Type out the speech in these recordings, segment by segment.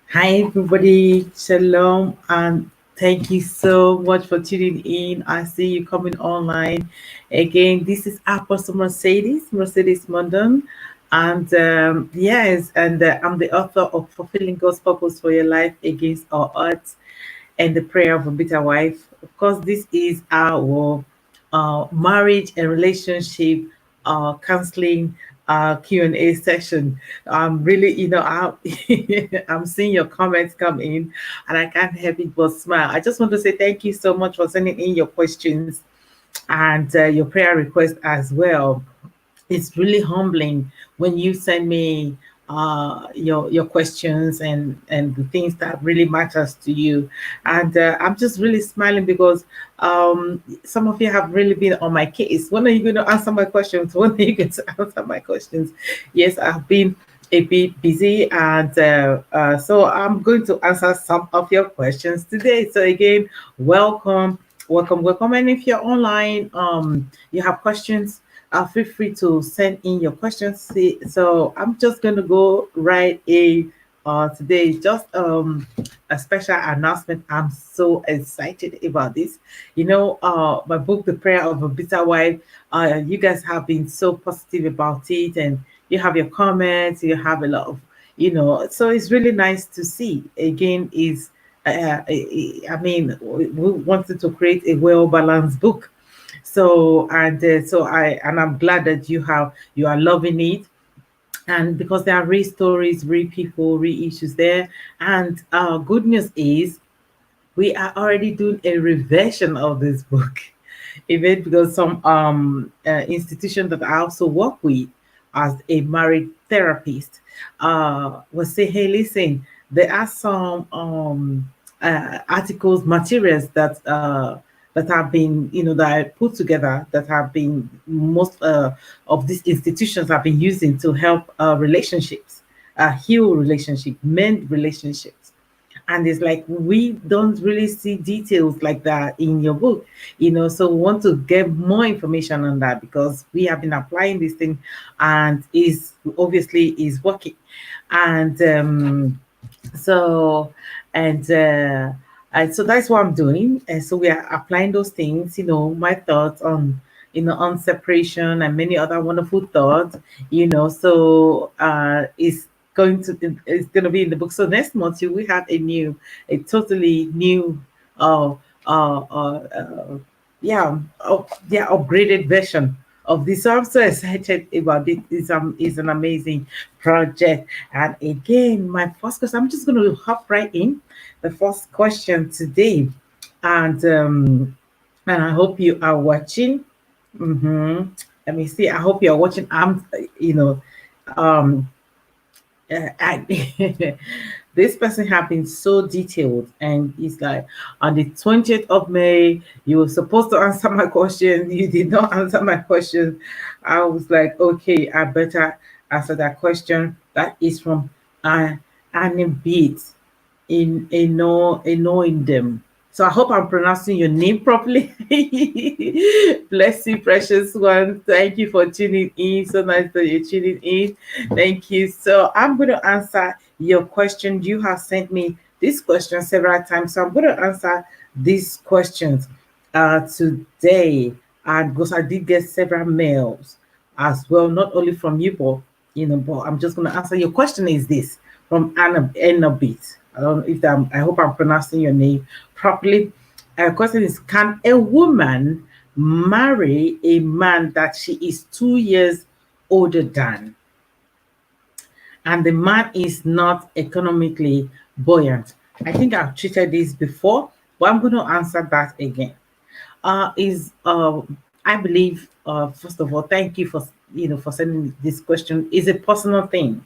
Hi, everybody. Shalom, and thank you so much for tuning in. I see you coming online again. This is Apostle Mercedes Monden, and yes, and I'm the author of Fulfilling God's Purpose for Your Life Against All Odds and the Prayer of a Bitter Wife. Of course, this is our marriage and relationship counseling Q&A session. Really, I'm seeing your comments come in, and I can't help it but smile. I just want to say thank you so much for sending in your questions and your prayer request as well. It's really humbling when you send me your questions and the things that really matters to you, and I'm just really smiling because some of you have really been on my case. When are you going to answer my questions? When are you going to answer my questions? Yes, I've been a bit busy, and so I'm going to answer some of your questions today. So again, welcome, and if you're online, you have questions, feel free to send in your questions. So I'm just going to go right in. Today is just a special announcement. I'm so excited about this. My book, The Prayer of a Bitter Wife. You guys have been so positive about it, and you have your comments. You have a lot of, so it's really nice to see. Again, is we wanted to create a well balanced book, so I'm glad that you are loving it, and because there are real stories, real people, real issues there. And good news is we are already doing a reversion of this book, even because some institution that I also work with as a marriage therapist will say, hey, listen, there are some articles, materials that have been, that I put together, that have been most of these institutions have been using to help relationships, heal relationship, mend relationships. And it's like we don't really see details like that in your book, so we want to get more information on that because we have been applying this thing, and is obviously is working. And so and so that's what I'm doing. And so we are applying those things, my thoughts on, on separation and many other wonderful thoughts, so it's going to be in the book. So next month we have a totally new uh uh uh, uh yeah, upgraded version of this. So I'm so excited about it. It's an amazing project. And again, my first question, I'm just going to hop right in. The first question today, and I hope you are watching. Let me see. I hope you are watching. Um, this person have been so detailed, and it's like, on the 20th of May, you were supposed to answer my question. You did not answer my question. I was like, okay, I better answer that question. That is from Annie Beat in knowing them. So I hope I'm pronouncing your name properly. Bless you, precious one. Thank you for tuning in. So nice that you're tuning in. Thank you. So I'm going to answer your question. You have sent me this question several times. So I'm going to answer these questions today. And because I did get several mails as well, not only from you, but I'm just going to answer. Your question is this from Anna Beat. I don't know if I hope I'm pronouncing your name properly. Question is, can a woman marry a man that she is 2 years older than, and the man is not economically buoyant? I think I've treated this before, but I'm going to answer that again. Is I believe, first of all, thank you for sending this question. Is a personal thing,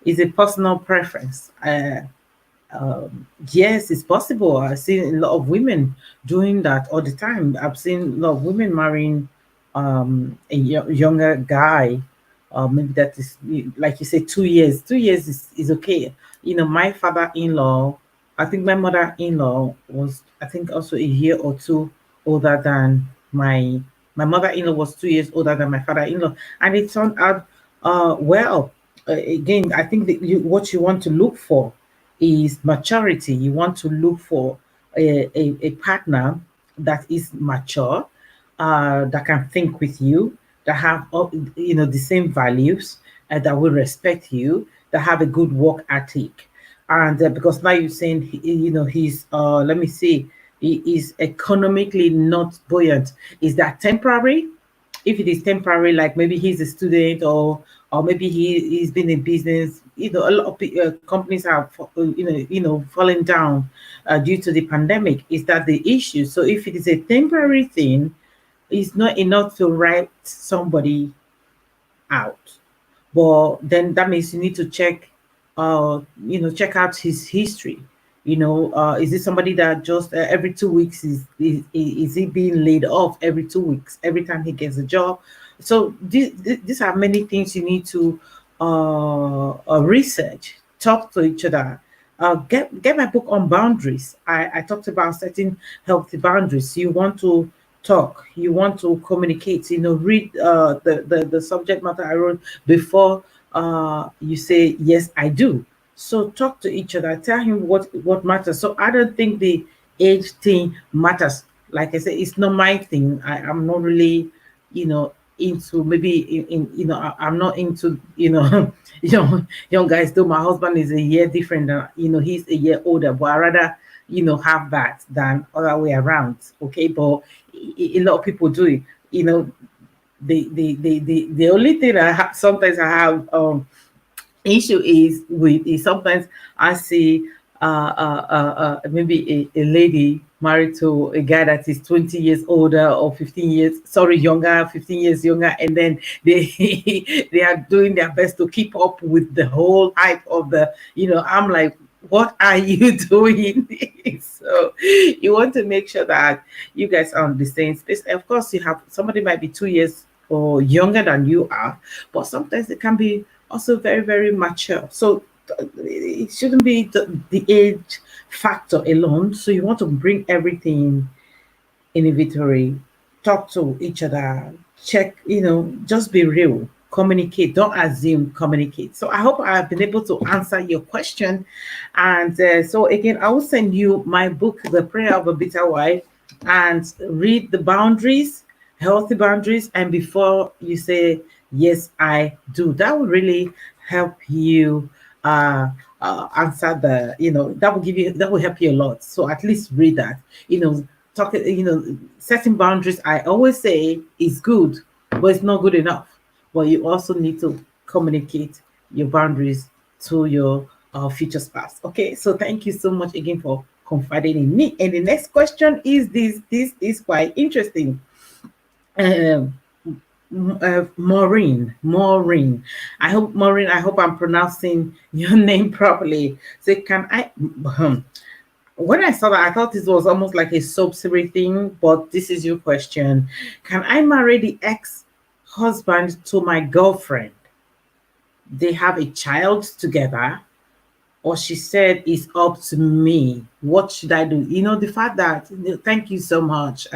is a personal preference. Yes, it's possible. I've seen a lot of women doing that all the time. I've seen a lot of women marrying a younger guy. Maybe that is, like you say, 2 years. 2 years is okay. My father-in-law, I think my mother-in-law was, I think, also a year or two older than my mother-in-law was 2 years older than my father-in-law, and it turned out well. again, I think that what you want to look for is maturity. You want to look for a partner that is mature, that can think with you, that have the same values, that will respect you, that have a good work ethic. And because now you're saying he's let me see, he is economically not buoyant. Is that temporary? If it is temporary, like maybe he's a student, or maybe he's been in business, a lot of companies have fallen down due to the pandemic. Is that the issue? So if it is a temporary thing, it's not enough to write somebody out. But then that means you need to check out his history. Is this somebody that just every 2 weeks is he being laid off every 2 weeks every time he gets a job? So these are many things you need to research, talk to each other. Get my book on boundaries. I talked about setting healthy boundaries. You want to talk, you want to communicate, read the subject matter I wrote before you say yes I do. So talk to each other, tell him what matters. So I don't think the age thing matters. Like I said, it's not my thing. I'm not really into, maybe I'm not into young guys, though my husband is a year different than, he's a year older, but I rather have that than other way around. Okay, but a lot of people do it. The only thing sometimes I have issue is sometimes I see maybe a lady married to a guy that is 20 years older, or 15 years, sorry, younger, 15 years younger, and then they they are doing their best to keep up with the whole hype of I'm like, what are you doing? So you want to make sure that you guys are on the same space. Of course, you have somebody might be 2 years or younger than you are, but sometimes it can be also very, very mature. So it shouldn't be the age factor alone. So you want to bring everything in inventory, talk to each other, check, just be real, communicate, don't assume, communicate. So I hope I've been able to answer your question. And so again, I will send you my book, The Prayer of a Bitter Wife, and read the boundaries, healthy boundaries. And before you say, yes, I do, that will really help you answer that will help you a lot. So at least read that. Setting boundaries, I always say, is good, but it's not good enough. But you also need to communicate your boundaries to your future spouse. Okay, so thank you so much again for confiding in me. And the next question is this. This is quite interesting. Um, Maureen. I hope I'm pronouncing your name properly. So can I? When I saw that, I thought this was almost like a subsidiary thing, but this is your question. Can I marry the ex-husband to my girlfriend? They have a child together, or she said it's up to me. What should I do? The fact that, thank you so much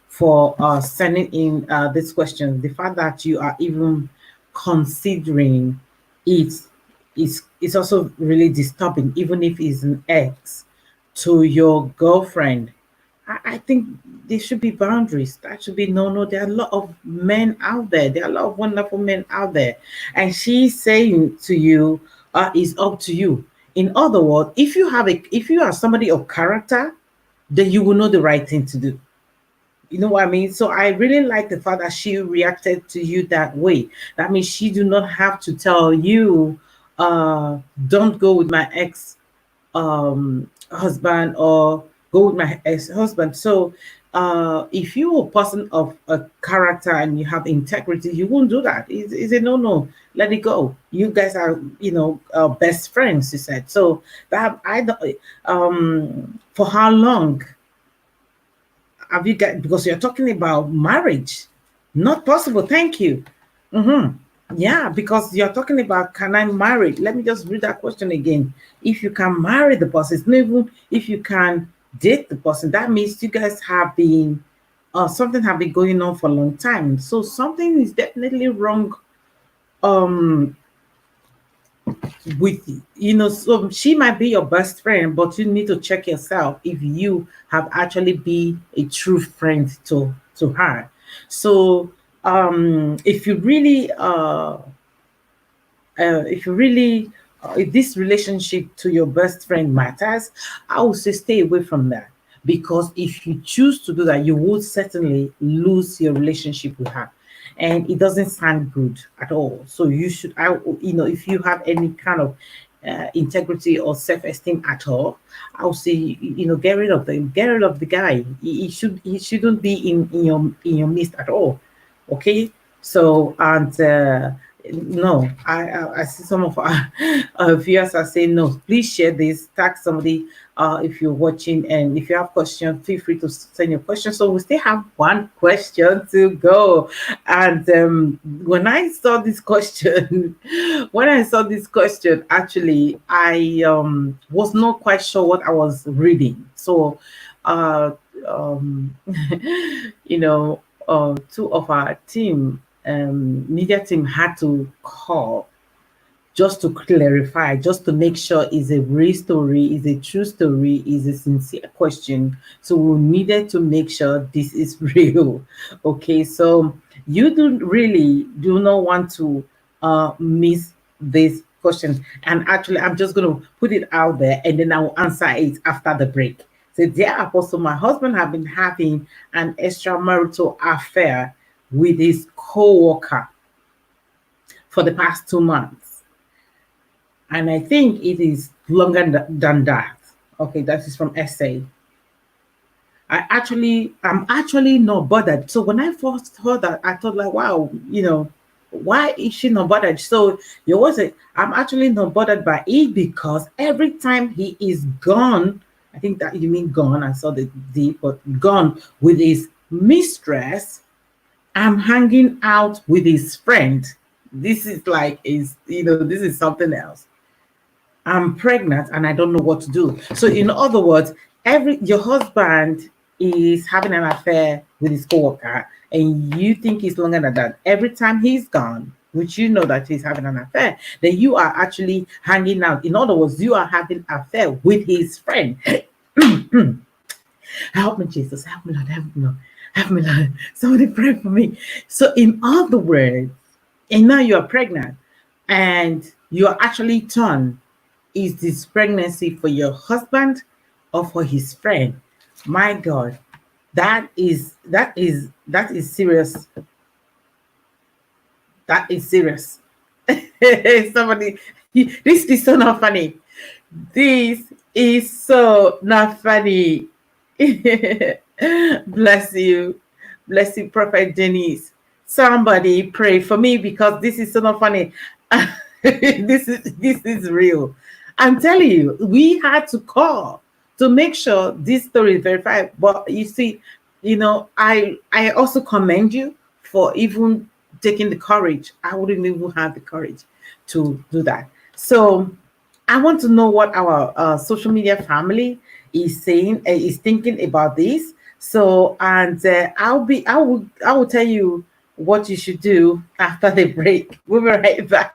for sending in this question. The fact that you are even considering it is also really disturbing, even if it's an ex to your girlfriend. I think there should be boundaries. That should be no. There are a lot of men out there. There are a lot of wonderful men out there. And she's saying to you, it's up to you. In other words, if you are somebody of character, then you will know the right thing to do. You know what I mean? So I really like the fact that she reacted to you that way. That means she do not have to tell you, don't go with my ex husband, or go with my ex-husband. So if you're a person of a character and you have integrity, you won't do that. It's a no. Let it go. You guys are, best friends, you said. So that I don't for how long have you got, because you're talking about marriage? Not possible. Thank you. Mm-hmm. Yeah, because you're talking about, can I marry? Let me just read that question again. If you can marry the person, it's not even if you can date the person. That means you guys have been, something have been going on for a long time. So something is definitely wrong. Um, with so she might be your best friend, but you need to check yourself if you have actually be a true friend to her. So if you really if this relationship to your best friend matters, I would say stay away from that, because if you choose to do that, you would certainly lose your relationship with her, and it doesn't sound good at all. So you should, if you have any kind of integrity or self-esteem at all, I would say, get rid of the guy. He shouldn't be in your midst at all. Okay. So, and no, I see some of our viewers are saying no. Please share this. Tag somebody if you're watching, and if you have questions, feel free to send your questions. So we still have one question to go. And when I saw this question, actually, I was not quite sure what I was reading. So, uh, um, you know, two of our team, media team, had to call just to clarify, just to make sure is a real story, is a true story, is a sincere question. So we needed to make sure this is real. Okay, so you do not want to miss this question. And actually, I'm just going to put it out there, and then I will answer it after the break. So, dear Apostle, my husband have been having an extramarital affair with his co-worker for the past 2 months, and I think it is longer than that. Okay, that is from SA. I'm actually not bothered. So when I first heard that, I thought like, wow, why is she not bothered? So you was it? I'm actually not bothered by it, because every time he is gone, I think that you mean gone. I saw the D, but gone with his mistress, I'm hanging out with his friend. This is like this is something else. I'm pregnant and I don't know what to do. So, in other words, your husband is having an affair with his coworker, and you think he's longer than that. Every time he's gone, which you know that he's having an affair, then you are actually hanging out. In other words, you are having an affair with his friend. Help me, Jesus. Help me, Lord. Help me, Lord. Help me, Lord. Somebody pray for me. So, in other words, and now you are pregnant, and you are actually torn. Is this pregnancy for your husband or for his friend? My God, that is serious. That is serious. Somebody, this is so not funny. This is so not funny. Bless you. Bless you, Prophet Denise. Somebody pray for me, because this is so not funny. This is real. I'm telling you, we had to call to make sure this story is verified. But you see, I also commend you for even taking the courage. I wouldn't even have the courage to do that. So I want to know what our social media family is saying, is thinking about this. So, and I will tell you what you should do after the break. We'll be right back.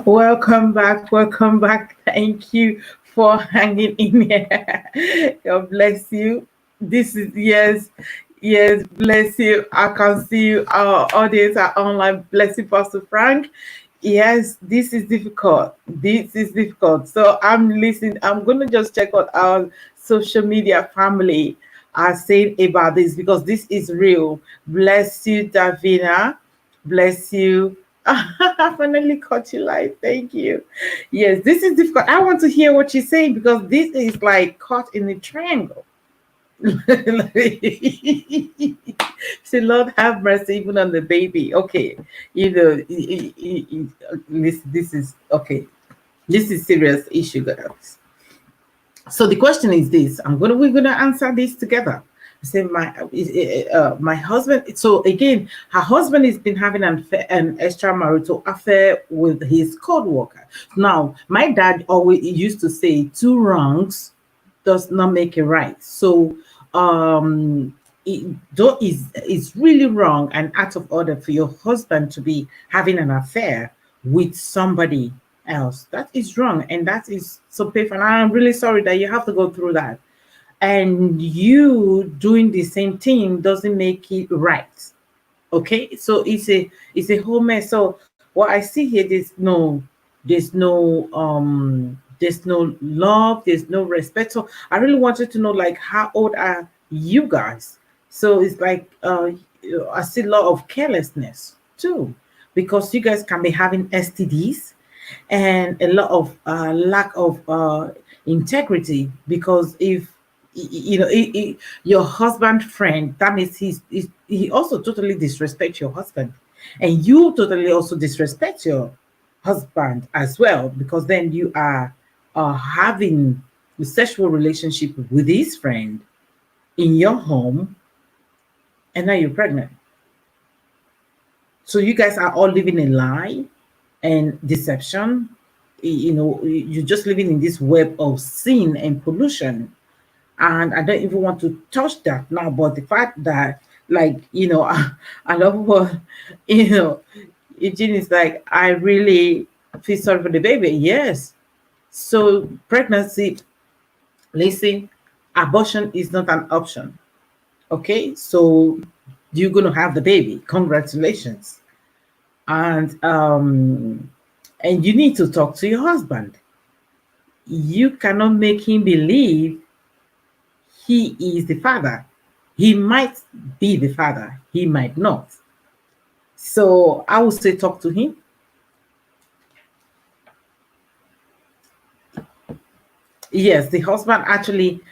Welcome back. Welcome back. Thank you for hanging in here. God bless you. This is yes, yes, bless you. I can see you. Our audience are online. Bless you, Pastor Frank. Yes, this is difficult. This is difficult. So I'm listening. I'm gonna just check what our social media family are saying about this because this is real. Bless you, Davina. Bless you. I finally caught you live. Thank you. Yes, this is difficult. I want to hear what you're saying because this is like caught in a triangle. Say, Lord have mercy even on the baby. Okay, you know, this is okay. This is serious issue, guys. So the question is this: we're gonna answer this together. Say my husband. So again, her husband has been having an extramarital affair with his co-worker. Now, my dad always used to say, two wrongs does not make it right. So it though is really wrong and out of order for your husband to be having an affair with somebody else. That is wrong, and that is so painful. And I'm really sorry that you have to go through that. And you doing the same thing doesn't make it right. Okay, so it's a whole mess. So what I see here, there's no love, there's no respect. So I really wanted to know, like, how old are you guys? So it's like I see a lot of carelessness too, because you guys can be having STDs and a lot of lack of integrity. Because if your husband friend, that means he also totally disrespect your husband, and you totally also disrespect your husband as well, because then you are having a sexual relationship with his friend in your home, and now you're pregnant. So you guys are all living a lie and deception. You're just living in this web of sin and pollution. And I don't even want to touch that now. But the fact that, like, I love what, you know, Eugene is like, I really feel sorry for the baby. Yes. So pregnancy, listen, abortion is not an option. Okay. So you're going to have the baby. Congratulations. And you need to talk to your husband. You cannot make him believe he is the father. He might be the father, he might not. So I would say talk to him. Yes, the husband actually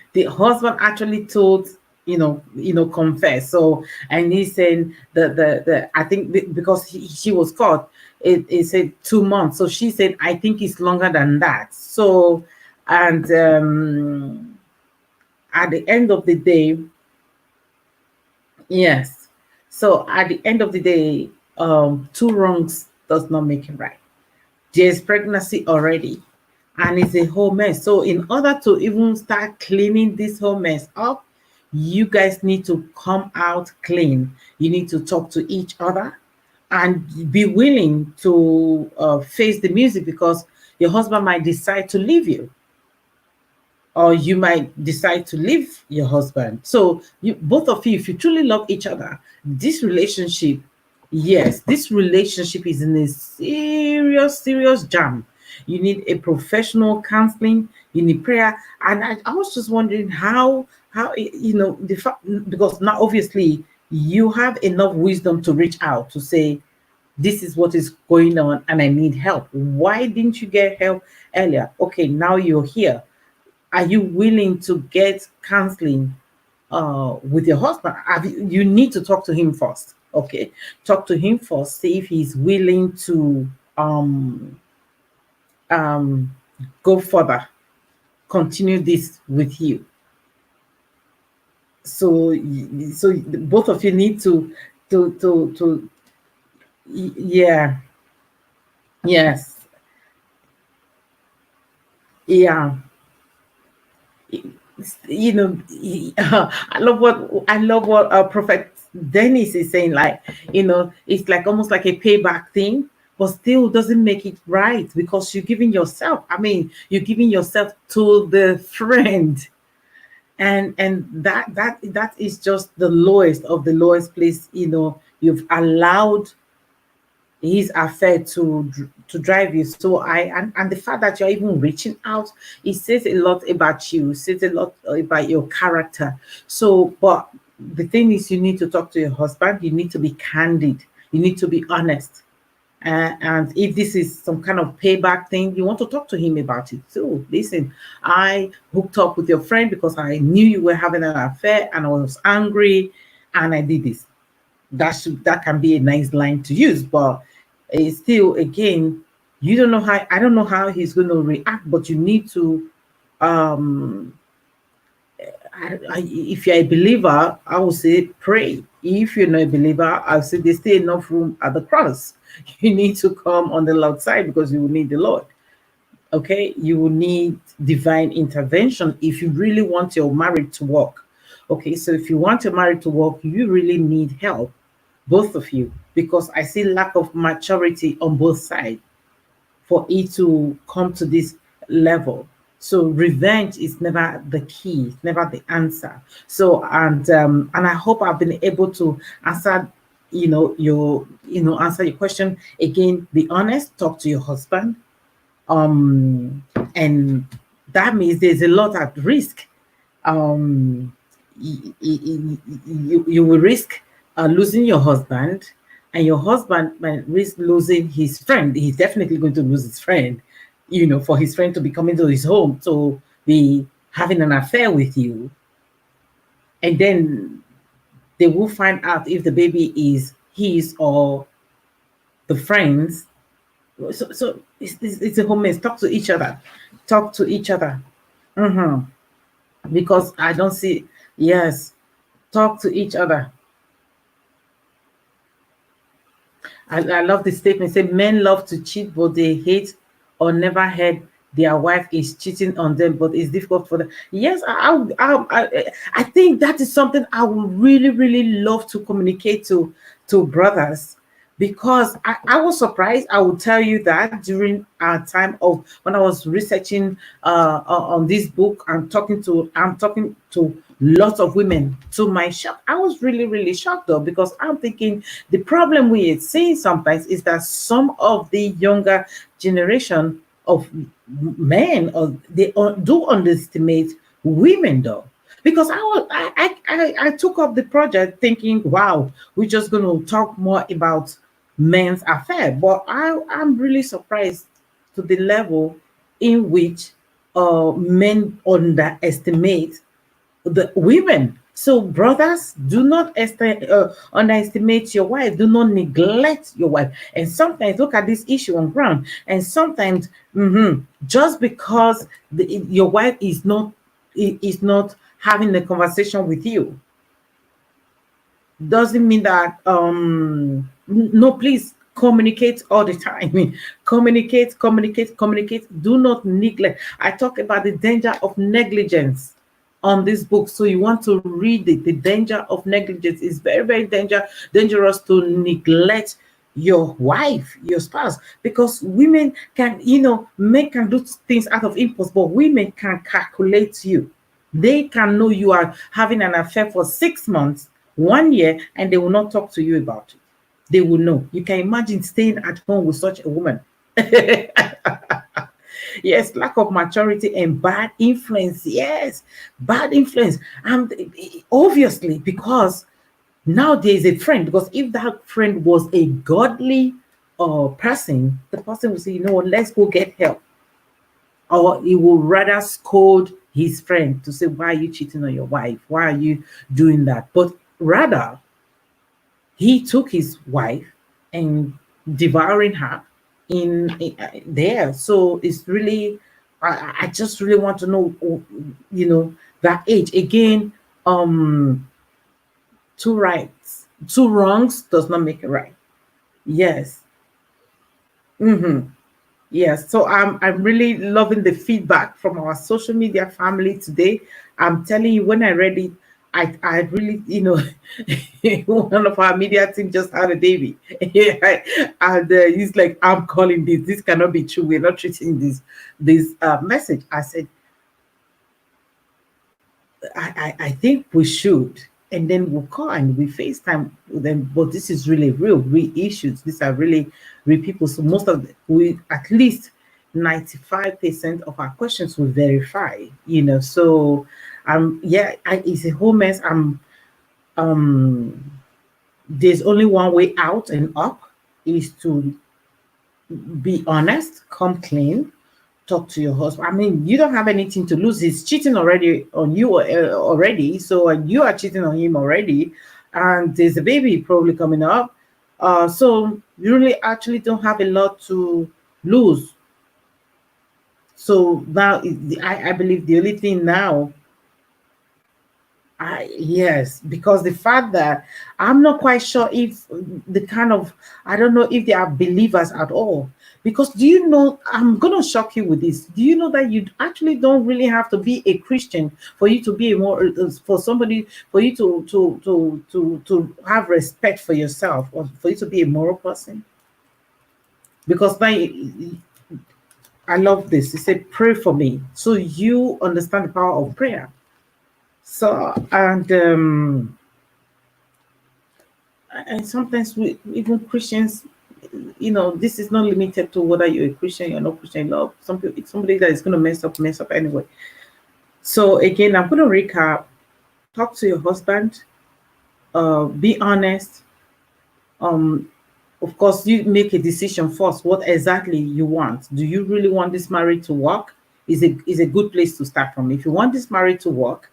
told, confess. So, and he said the I think because she was caught, it said 2 months. So she said, I think it's longer than that. So, and at the end of the day, yes. So at the end of the day, two wrongs does not make it right. There's pregnancy already, and it's a whole mess. So in order to even start cleaning this whole mess up, you guys need to come out clean. You need to talk to each other and be willing to face the music, because your husband might decide to leave you, or you might decide to leave your husband. So you, both of you, if you truly love each other, this relationship, yes, this relationship is in a serious, serious jam. You need a professional counseling. You need prayer. And I was just wondering how the fact, because now obviously you have enough wisdom to reach out to say, this is what is going on and I need help. Why didn't you get help earlier? Okay, now you're here. Are you willing to get counseling with your husband? You need to talk to him first. Okay, talk to him first. See if he's willing to um, um, go further, continue this with you. So both of you need to yeah, yes, yeah. I love what Prophet Dennis is saying. Like, it's like almost like a payback thing. but still doesn't make it right because you're giving yourself. I mean, you're giving yourself to the friend, and that is just the lowest of the lowest place. You've allowed his affair to drive you. So and the fact that you're even reaching out, it says a lot about you, it says a lot about your character. So, but the thing is, you need to talk to your husband, you need to be candid, you need to be honest. And if this is some kind of payback thing, you want to talk to him about it too. Listen, I hooked up with your friend because I knew you were having an affair and I was angry and I did this. That can be a nice line to use, but it's still, again, you don't know how, I don't know how he's going to react, but you need to, um if you're a believer, I would say pray. If you're not a believer, I'll say there's still enough room at the cross. You need to come on the Lord's side because you will need the Lord. Okay, you will need divine intervention if you really want your marriage to work. Okay, so if you want your marriage to work, you really need help, both of you, because I see lack of maturity on both sides for it to come to this level. So revenge is never the key, it's never the answer. So, and I hope I've been able to answer, answer your question. Again, be honest, talk to your husband. Um and that means there's a lot at risk. um you will risk losing your husband, and your husband might risk losing his friend. He's definitely going to lose his friend, for his friend to be coming to his home to be having an affair with you. And then they will find out if the baby is his or the friend's. So it's a home mess. Talk to each other. Talk to each other. Hmm. Because I don't see, yes, talk to each other. I love the statement. Say men love to cheat, but they hate or never heard their wife is cheating on them, but it's difficult for them. Yes, I think that is something I would really, really love to communicate to brothers, because I was surprised. I will tell you that during our time of when I was researching on this book and I'm talking to lots of women. To my shock, I was really, really shocked though, because I'm thinking the problem we are seeing sometimes is that some of the younger generation of men, or they do underestimate women though. Because I took up the project thinking, wow, we're just going to talk more about men's affair, but I'm really surprised to the level in which men underestimate the women. So, brothers, do not underestimate your wife. Do not neglect your wife. And sometimes look at this issue on ground. And sometimes, just because your wife is not having a conversation with you, doesn't mean that no, please communicate all the time. Communicate, communicate, communicate. Do not neglect. I talk about the danger of negligence on this book, so you want to read it. The danger of negligence is very, very dangerous to neglect your wife, your spouse, because women can, men can do things out of impulse, but women can calculate you. They can know you are having an affair for 6 months, 1 year, and they will not talk to you about it. They will know. You can imagine staying at home with such a woman. Yes, lack of maturity and bad influence. Yes, bad influence. And obviously, because now there's a friend, because if that friend was a godly person, the person will say, you know what, let's go get help. Or he will rather scold his friend to say, why are you cheating on your wife? Why are you doing that? But rather, he took his wife and devouring her in there. So it's really, I just really want to know, that age again. Two rights, two wrongs does not make it right. Yes. Mm-hmm. Yes, so I'm really loving the feedback from our social media family today. I'm telling you, when I read it, I really, one of our media team just had a baby, and he's like, "I'm calling this. This cannot be true. We're not treating this message." I said, I think we should. And then we'll call and we FaceTime with them. But this is really real issues. These are really real people. So most of we at least 95% of our questions will verify, So yeah, it's a whole mess. Um there's only one way out and up is to be honest, come clean, talk to your husband. I mean, you don't have anything to lose. He's cheating already on you already, so you are cheating on him already, and there's a baby probably coming up. So you really actually don't have a lot to lose. So now, I believe the only thing now, yes, because the fact that I'm not quite sure if the kind of, I don't know if they are believers at all. Because do you know, I'm gonna shock you with this. Do you know that you actually don't really have to be a Christian for you to be a more, for somebody, for you to have respect for yourself, or for you to be a moral person? Because now I love this. He said, "Pray for me," so you understand the power of prayer. So and sometimes we, even Christians, this is not limited to whether you're a Christian, you're not Christian. Love some people, it's somebody that is going to mess up anyway. So again, I'm going to recap. Talk to your husband. Be honest. Um, of course, you make a decision first. What exactly you want? Do you really want this marriage to work? Is a good place to start from. If you want this marriage to work,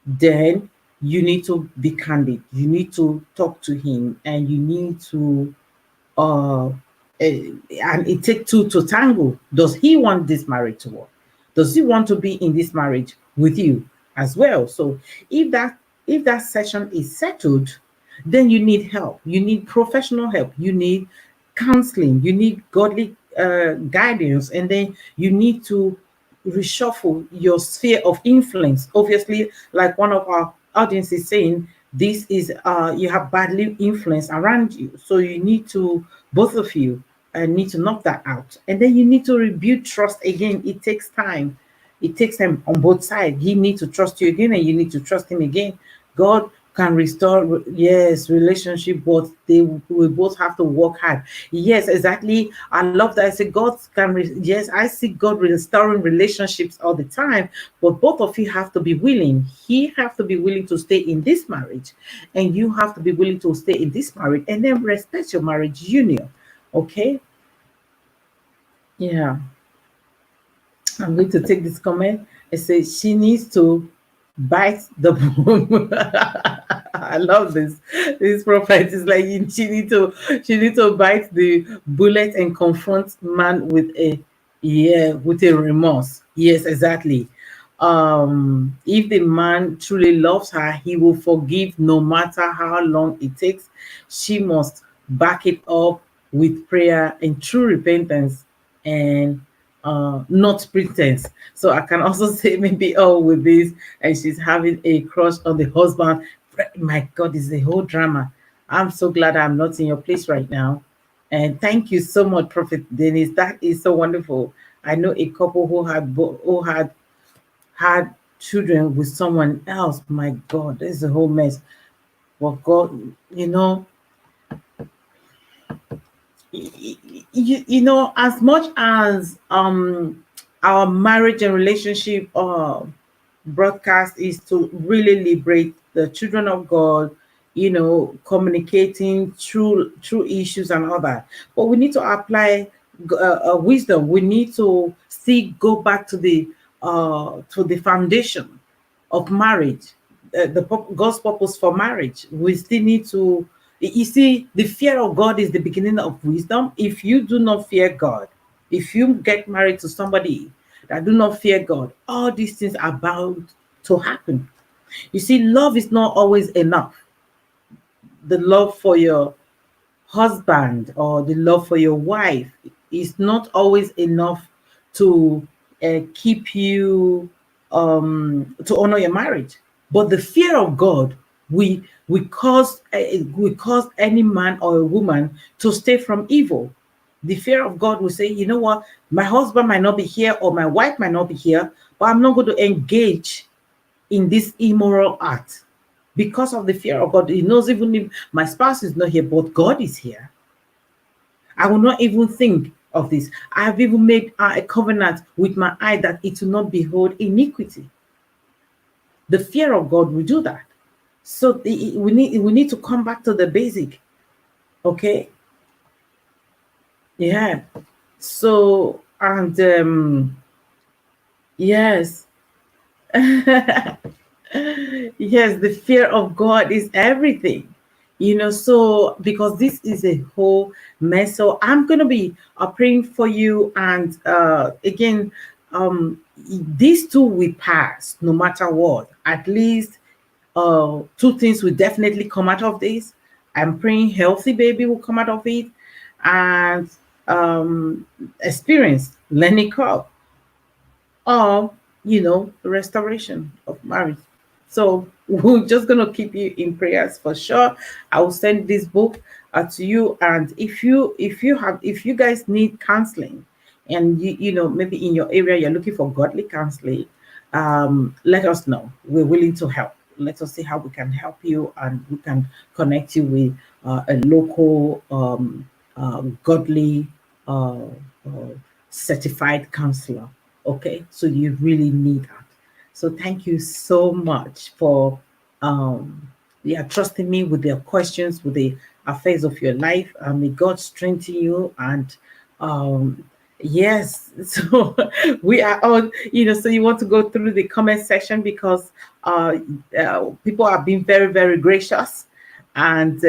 then you need to be candid. You need to talk to him, and you need to and it takes two to tango. Does he want this marriage to work? Does he want to be in this marriage with you as well? So if that if that session is settled, then you need help. You need professional help. You need counseling. You need godly guidance, and then you need to reshuffle your sphere of influence. Obviously, like one of our audience is saying, this is you have badly influence around you, so you need to, both of you need to knock that out, and then you need to rebuild trust again. It takes time. It takes time on both sides. He needs to trust you again, and you need to trust him again. God can restore, yes, relationship, but they will both have to work hard. Yes, exactly. I love that. I say God can, yes, I see God restoring relationships all the time, but both of you have to be willing. He have to be willing to stay in this marriage, and you have to be willing to stay in this marriage, and then respect your marriage union. Okay? Yeah. I'm going to take this comment. I say she needs to bite the broom. I love this. This prophet is like, she need to bite the bullet and confront man with a, yeah, with a remorse. Yes, exactly. If the man truly loves her, he will forgive no matter how long it takes. She must back it up with prayer and true repentance, and not pretense. So I can also say maybe, oh, with this, and she's having a crush on the husband. My God, this is a whole drama. I'm so glad I'm not in your place right now. And thank you so much, Prophet Dennis. That is so wonderful. I know a couple who had children with someone else. My God, this is a whole mess. But God, as much as our marriage and relationship broadcast is to really liberate the children of God, communicating through issues and all that, but we need to apply wisdom. We need to still go back to the foundation of marriage, God's purpose for marriage. We still need to, you see, the fear of God is the beginning of wisdom. If you do not fear God, if you get married to somebody that do not fear God, all these things are bound to happen. You see, love is not always enough. The love for your husband or the love for your wife is not always enough to keep you to honor your marriage. But the fear of God, we cause any man or a woman to stay from evil. The fear of God will say, you know what, my husband might not be here or my wife might not be here, but I'm not going to engage in this immoral act because of the fear of God. He knows even if my spouse is not here, but God is here, I will not even think of this. I have even made a covenant with my eye that it will not behold iniquity. The fear of God will do that. So we need to come back to the basic. Okay. Yeah. So, and yes. Yes, the fear of God is everything. So because this is a whole mess. So I'm gonna be praying for you, and again, these two will pass no matter what. At least two things will definitely come out of this. I'm praying healthy baby will come out of it, and experience learning curve, or restoration of marriage. So we're just gonna keep you in prayers for sure. I will send this book to you, and if you guys need counseling, and maybe in your area you're looking for godly counseling, let us know. We're willing to help. Let us see how we can help you, and we can connect you with a local godly certified counselor. Okay, so you really need that. So thank you so much for trusting me with their questions, with the affairs of your life. May God strengthen you, and yes, so we are all, so you want to go through the comment section, because people are being very, very gracious, and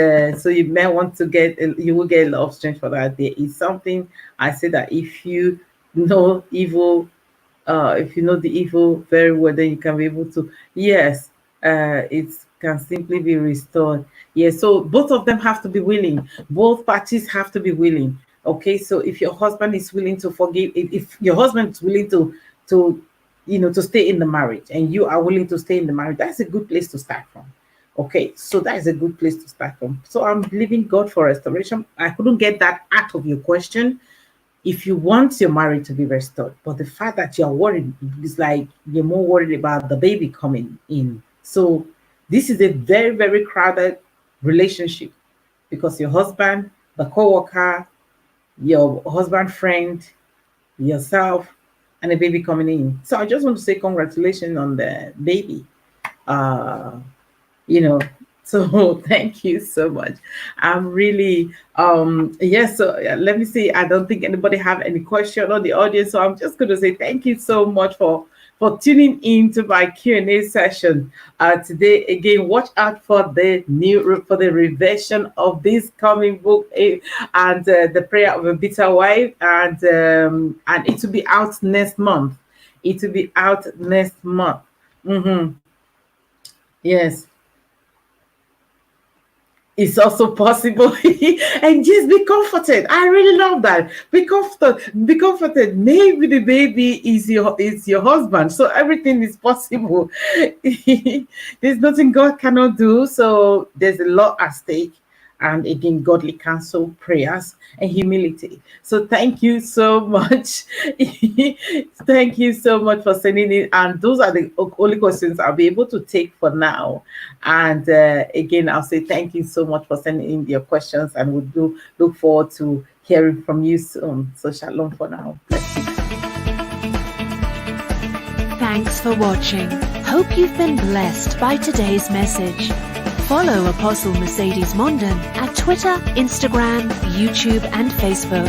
so you may want to you will get a lot of strength for that. There is something I say, that if you know evil, if you know the evil very well, then you can be able to, yes, it can simply be restored. Yes, so both of them have to be willing. Both parties have to be willing. Okay, so if your husband is willing to forgive, if your husband is willing to stay in the marriage, and you are willing to stay in the marriage, that's a good place to start from. Okay, so that is a good place to start from. So I'm believing God for restoration. I couldn't get that out of your question. If you want your marriage to be restored, but the fact that you're worried is like you're more worried about the baby coming in. So this is a very, very crowded relationship, because your husband, the co-worker, your husband friend, yourself, and a baby coming in. So I just want to say congratulations on the baby. So thank you so much. I'm really yes, so let me see. I don't think anybody have any question on the audience, so I'm just going to say thank you so much for tuning in to my Q&A session today. Again, watch out for the reversion of this coming book, and the prayer of a bitter wife, and it will be out next month. It will be out next month. Yes, it's also possible. And just be comforted. I really love that. Be comforted. Maybe the baby is your husband, so everything is possible. There's nothing God cannot do. So there's a lot at stake, and again, godly counsel, prayers, and humility. So thank you so much. Thank you so much for sending it. And those are the only questions I'll be able to take for now. And again, I'll say thank you so much for sending in your questions, and we do look forward to hearing from you soon. So shalom for now. Thanks for watching. Hope you've been blessed by today's message. Follow Apostle Mercedes Monden at Twitter, Instagram, YouTube, and Facebook.